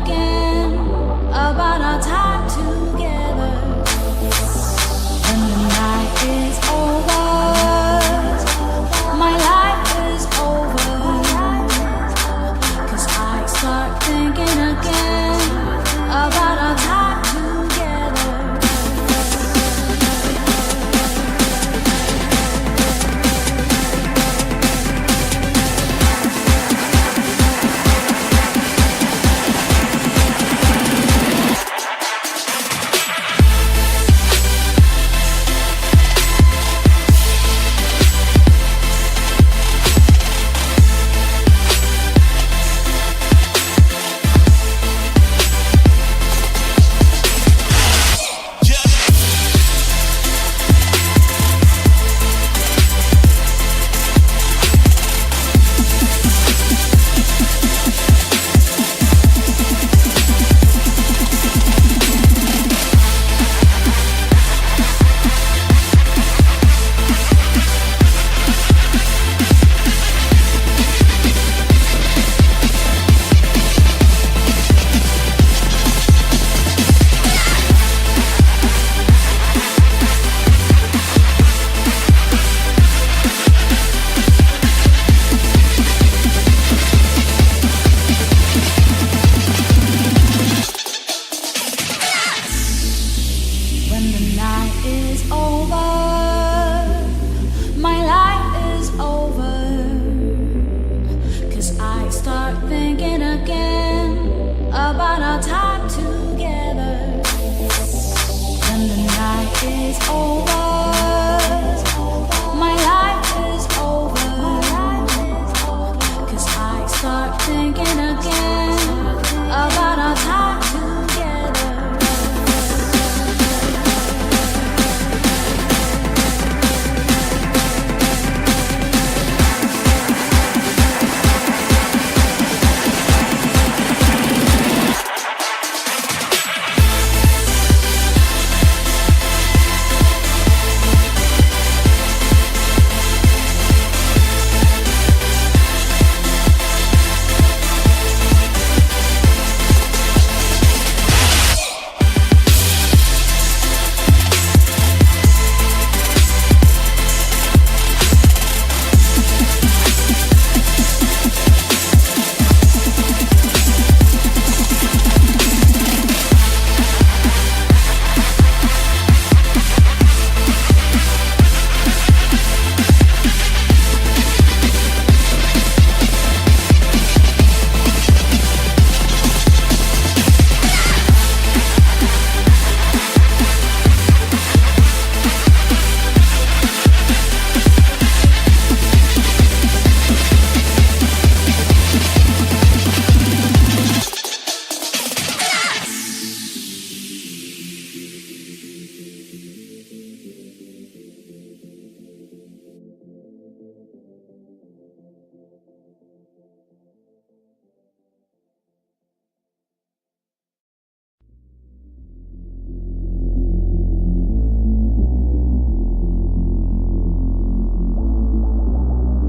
again about our time together. When the night is over, my life is over. 'Cause I start thinking again about our time together. When the night is over, my life is over. 'Cause I start thinking again about our time together. When the night is over, my life is over. 'Cause I start thinking again about our time together.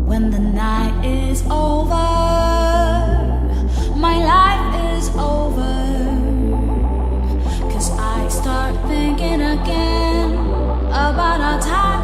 When the night is over, my life is over. 'Cause I start thinking again about our time.